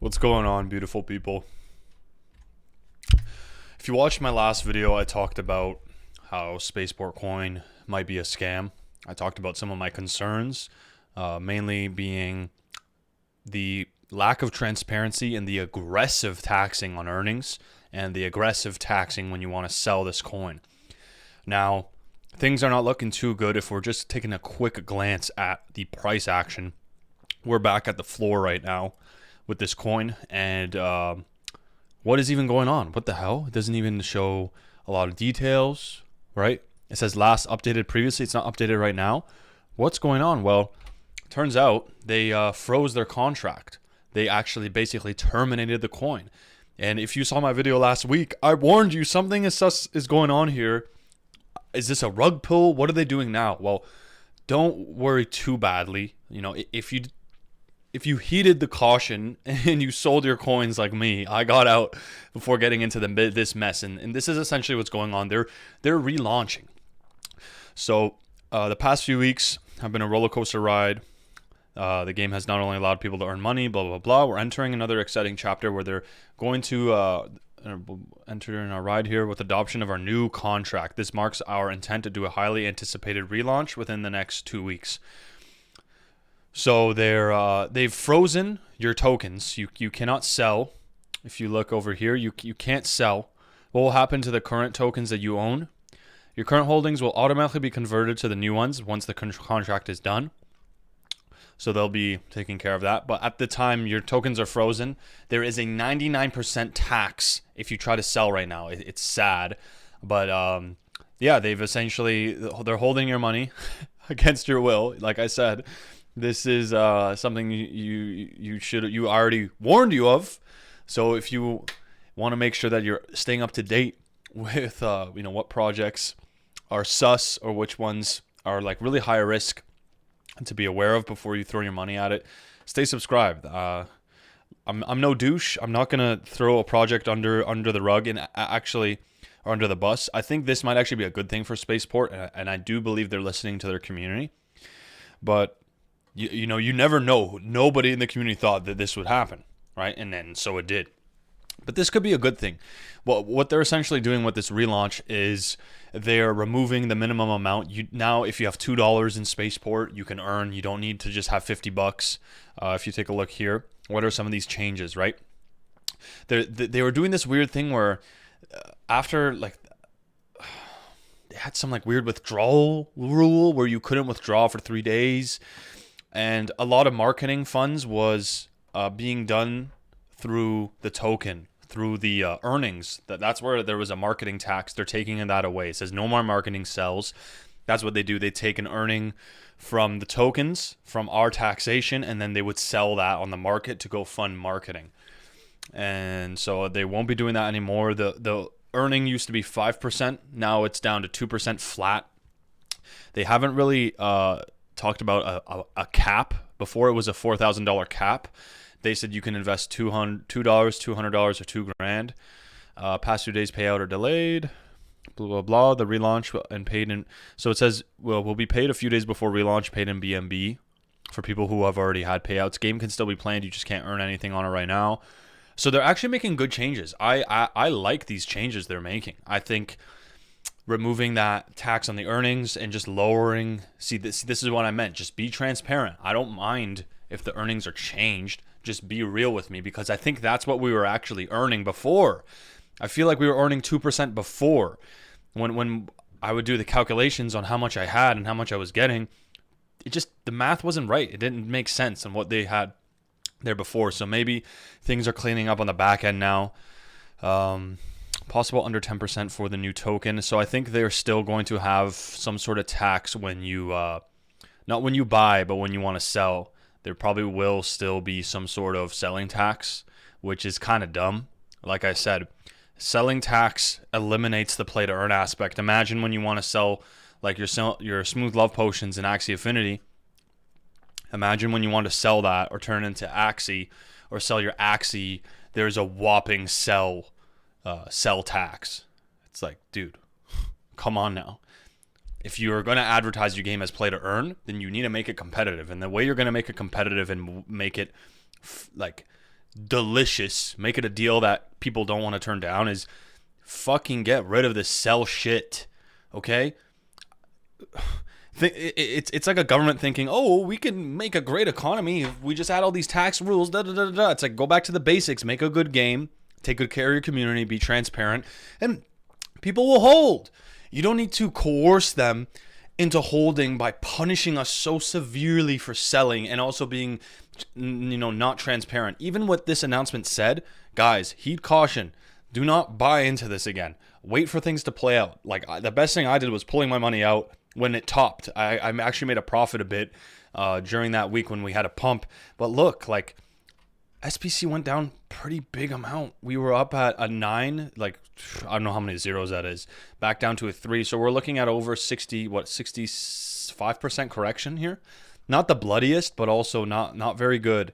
What's going on, beautiful people? If you watched my last video, I talked about how Spaceport coin might be a scam. I talked about some of my concerns, mainly being the lack of transparency and the aggressive taxing on earnings and the aggressive taxing when you want to sell this coin. Now, things are not looking too good if we're just taking a quick glance at the price action. We're back at the floor right now with this coin, and what is even going on? What the hell? It doesn't even show a lot of details, right? It says last updated previously. It's not updated right now. What's going on? Well, turns out they froze their contract. They actually basically terminated the coin. And if you saw my video last week, I warned you something is going on here. Is this a rug pull? What are they doing now? Well, don't worry too badly. You know, if you heeded the caution and you sold your coins like me, I got out before getting into this mess. And this is essentially what's going on. They're relaunching. So the past few weeks have been a roller coaster ride. The game has not only allowed people to earn money, blah, blah, blah. We're entering another exciting chapter where they're going to enter in a ride here with adoption of our new contract. This marks our intent to do a highly anticipated relaunch within the next 2 weeks. So they've frozen your tokens. You cannot sell. If you look over here, you can't sell. What will happen to the current tokens that you own? Your current holdings will automatically be converted to the new ones once the contract is done. So they'll be taking care of that. But at the time your tokens are frozen, there is a 99% tax if you try to sell right now. It's sad. But yeah, they've essentially, they're holding your money against your will. Like I said, this is something you already warned you of. So if you want to make sure that you're staying up to date with what projects are sus or which ones are like really high risk to be aware of before you throw your money at it, stay subscribed. I'm no douche. I'm not gonna throw a project under the rug and actually or under the bus. I think this might actually be a good thing for Spaceport, and I do believe they're listening to their community. But you never know. Nobody in the community thought that this would happen, right? And then so it did. But this could be a good thing. Well, what they're essentially doing with this relaunch is they're removing the minimum amount. Now, if you have $2 in Spaceport, you can earn. You don't need to just have $50. If you take a look here, what are some of these changes, right? They were doing this weird thing where after like they had some like weird withdrawal rule where you couldn't withdraw for 3 days, and a lot of marketing funds was being done through the token, through the earnings. That's where there was a marketing tax. They're taking that away. It says no more marketing sells. That's what they do. They take an earning from the tokens, from our taxation, and then they would sell that on the market to go fund marketing. And so they won't be doing that anymore. The earning used to be 5%. Now it's down to 2% flat. They haven't really talked about a cap. Before it was a $4,000 cap. They said you can invest $200, $200 or $2,000. Past 2 days payout are delayed. Blah blah blah. The relaunch and paid in. So it says will be paid a few days before relaunch, paid in BNB for people who have already had payouts. Game can still be planned. You just can't earn anything on it right now. So they're actually making good changes. I like these changes they're making. I think removing that tax on the earnings and just lowering. See, this is what I meant. Just be transparent. I don't mind if the earnings are changed. Just be real with me, because I think that's what we were actually earning before. I feel like we were earning 2% before. When I would do the calculations on how much I had and how much I was getting, the math wasn't right. It didn't make sense on what they had there before. So maybe things are cleaning up on the back end now. Possible under 10% for the new token. So I think they're still going to have some sort of tax when you, not when you buy, but when you want to sell. There probably will still be some sort of selling tax, which is kind of dumb. Like I said, selling tax eliminates the play to earn aspect. Imagine when you want to sell like your smooth love potions in Axie Affinity. Imagine when you want to sell that or turn into Axie or sell your Axie, there's a whopping sell tax. It's like, dude, come on now. If you're going to advertise your game as play to earn, then you need to make it competitive. And the way you're going to make it competitive and make it like delicious, make it a deal that people don't want to turn down, is fucking get rid of the sell shit. Okay? It's like a government thinking, oh, we can make a great economy if we just add all these tax rules. Da, da, da, da. It's like, go back to the basics, make a good game, take good care of your community, be transparent, and people will hold. You don't need to coerce them into holding by punishing us so severely for selling and also being, not transparent. Even what this announcement said, guys, heed caution. Do not buy into this again. Wait for things to play out. Like, the best thing I did was pulling my money out when it topped. I actually made a profit a bit during that week when we had a pump. But look, like, SPC went down pretty big amount. We were up at a 9, like, I don't know how many zeros that is, back down to a 3. So we're looking at over 65% correction here. Not the bloodiest, but also not very good.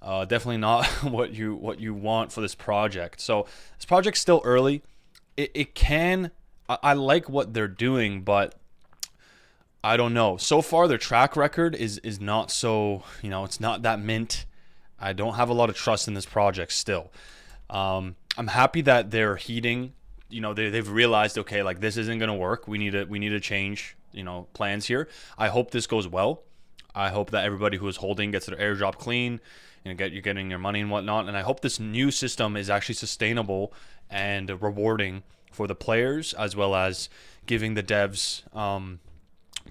Definitely not what you want for this project. So this project's still early. It can, I like what they're doing, but I don't know. So far, their track record is not so, it's not that mint. I don't have a lot of trust in this project still. I'm happy that they're heeding. They've realized, okay, like, this isn't gonna work. We need to change, plans here. I hope this goes well. I hope that everybody who is holding gets their airdrop clean and you're getting your money and whatnot. And I hope this new system is actually sustainable and rewarding for the players, as well as giving the devs,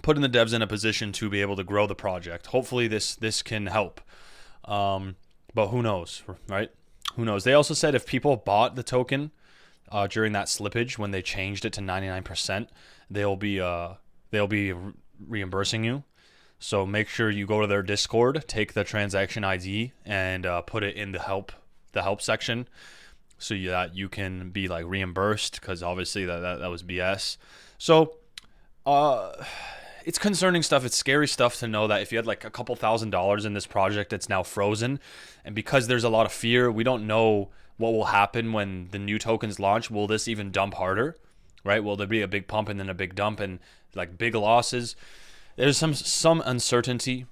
putting the devs in a position to be able to grow the project. Hopefully this can help. But who knows, right? Who knows? They also said if people bought the token during that slippage when they changed it to 99%, they'll be reimbursing you. So make sure you go to their Discord, take the transaction ID, and put it in the help section, so that you can be like reimbursed, because obviously that was BS. So it's concerning stuff. It's scary stuff to know that if you had like a couple $1,000s in this project, it's now frozen. And because there's a lot of fear, we don't know what will happen when the new tokens launch. Will this even dump harder, right? Will there be a big pump and then a big dump and like big losses? There's some uncertainty.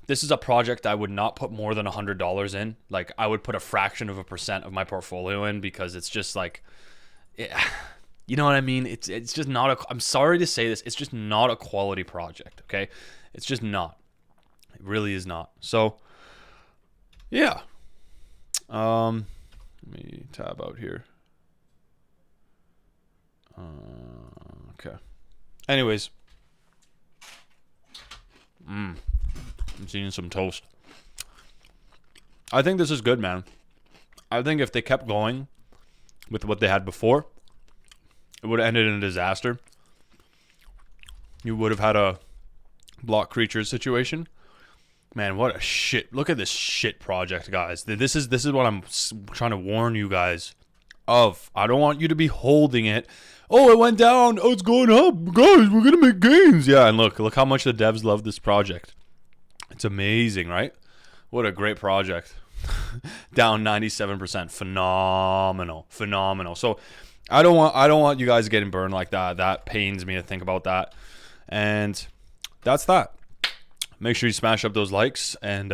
This is a project I would not put more than $100 in. Like, I would put a fraction of a percent of my portfolio in, because it's just like, you know what I mean? It's just not I'm sorry to say this, it's just not a quality project, okay? It's just not. It really is not. So, yeah. Let me tab out here. Okay. Anyways. I'm seeing some toast. I think this is good, man. I think if they kept going with what they had before, it would have ended in a disaster. You would have had a block creatures situation. Man, what a shit. Look at this shit project, guys. This is what I'm trying to warn you guys of. I don't want you to be holding it. Oh, it went down. Oh, it's going up. Guys, we're going to make gains. Yeah, and look how much the devs love this project. It's amazing, right? What a great project. Down 97%. Phenomenal. So I don't want you guys getting burned like that. That pains me to think about that. And that's that. Make sure you smash up those likes, and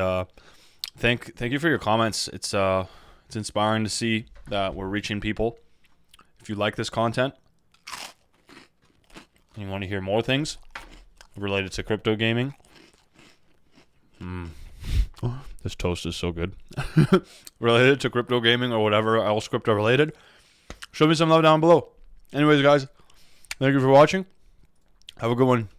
thank you for your comments. It's inspiring to see that we're reaching people. If you like this content and you want to hear more things related to crypto gaming, this toast is so good. Related to crypto gaming or whatever else crypto related, show me some love down below. Anyways, guys, thank you for watching. Have a good one.